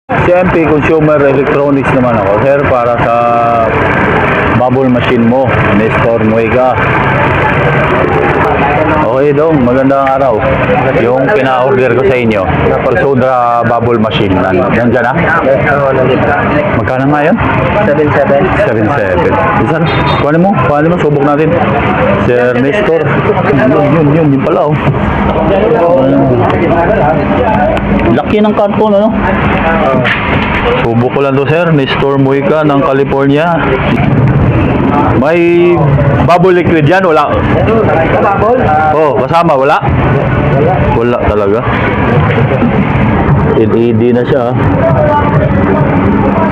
CMP Consumer Electronics naman ako, sir, para sa bubble machine mo, Nestor Muega. Okay dong, magandang araw. Yung pina-order ko sa inyo, Sodra bubble machine, nandiyan na? Magkano nga yun? 7.7. 7.7. Isan, kuhanin mo, subok natin. Sir Nestor, yun pala oh. Laki ng karton, ano? Subok ko lang to, sir. Nestor Muega ng California. May bubble liquid yan? Wala? Bubble? Oh, kasama? Wala? Wala talaga. LED na siya.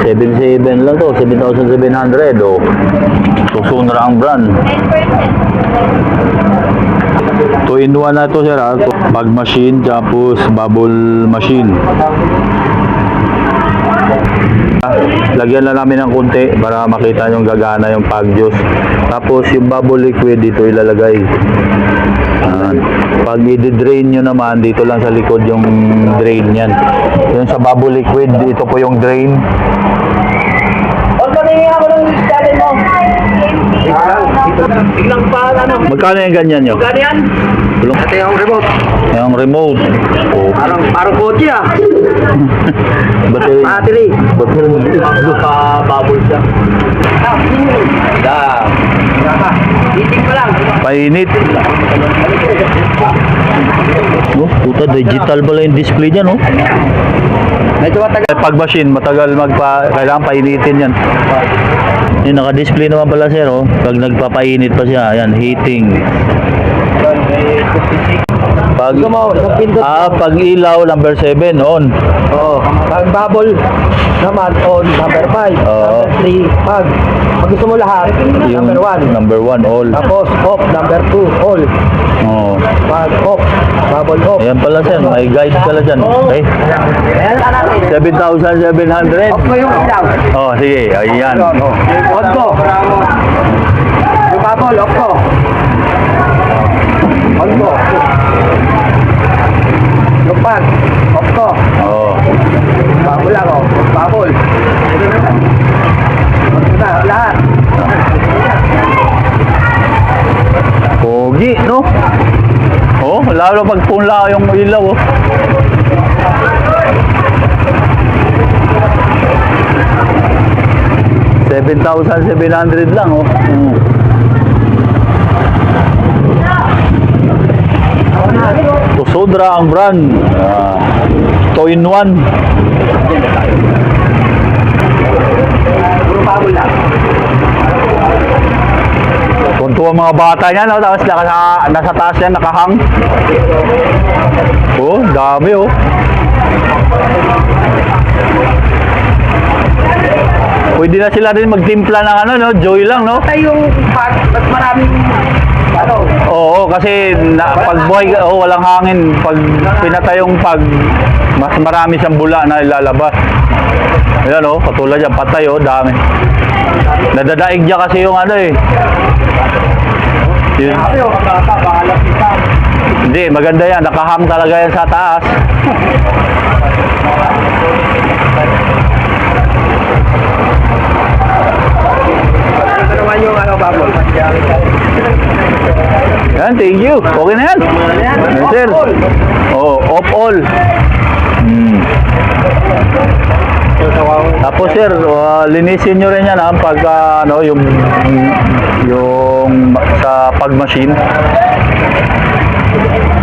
7.7 lang to. 7,700. Oh. Sunra ang brand. 2-in-1 na to, sir. Bag machine, tapos bubble machine. Lagyan lang namin ng konti para makita yung gagana yung pag juice. Tapos yung bubble liquid dito ilalagay. Pag i-drain nyo naman, dito lang sa likod yung drain yan. Yung sa bubble liquid, ito po yung drain. Biglang pa, ano? Magkano yung ganyan nyo? Magkano yan? Ito yung remote. Yung remote. Oh. Parang kotse ah. Battery. Battery. Bubble siya. Heating pa lang. Painit. Oh, puta, digital pala yung display niya, no? Medyo matagal. Pag machine, matagal kailangan painitin yan. Yung naka-display naman pala, sir, oh. Pag nagpapainit pa siya, yan, heating. Pag ilaw, number 7, on. Oo. Pag bubble naman, on, number 5. Oo. Number 3, pag gusto mo lahat, Yung number 1. Number 1, all. Tapos, off, number 2, all. Oh. Pag off, bubble off. Ayan pala, sir, may guide pala dyan. Okay. Ayan na natin. 7,700. Off ko yung ilaw. Oh, sige, ayan. On ko. Yung bubble, off ko. On ko. Yung pag, off ko. Oh. Bubble lang, oh. Bubble. Na, lahat. Pogi, no? Oh, lalo pag punla yung ilaw, oh. $7,700 lang, oh. Sodra ang brand. 2-in-1. Puro bubble lang. Kunto ang mga bata niya, no? Tapos nasa taas yan, nakahang. Oh, dami, oh. Pwede na sila rin magtimpla ng ano, no? Joy lang, no? Ay, yung pag maraming ano. Oo, kasi pag buhay, walang hangin. Pag pinatay yung mas marami siyang bula na ilalabas. Ayan, oh, katulad yan, patay, oh, dami. Nadadaig niya kasi yung ano, eh. Yun. Hindi, maganda yan. Nakahang talaga yan sa taas. Ito naman yung ano, bubble. Yan, thank you. Okay na yan. Yan, sir. Oh, off all. Tapos, sir, linisin nyo rin yan, ha, pag ano, yung sa pag-machine.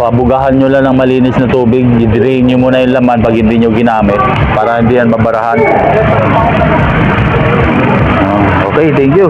Pabugahan nyo lang ng malinis na tubig. I-drain nyo muna yung laman pag hindi nyo ginamit para hindi yan mabarahan. Okay, thank you.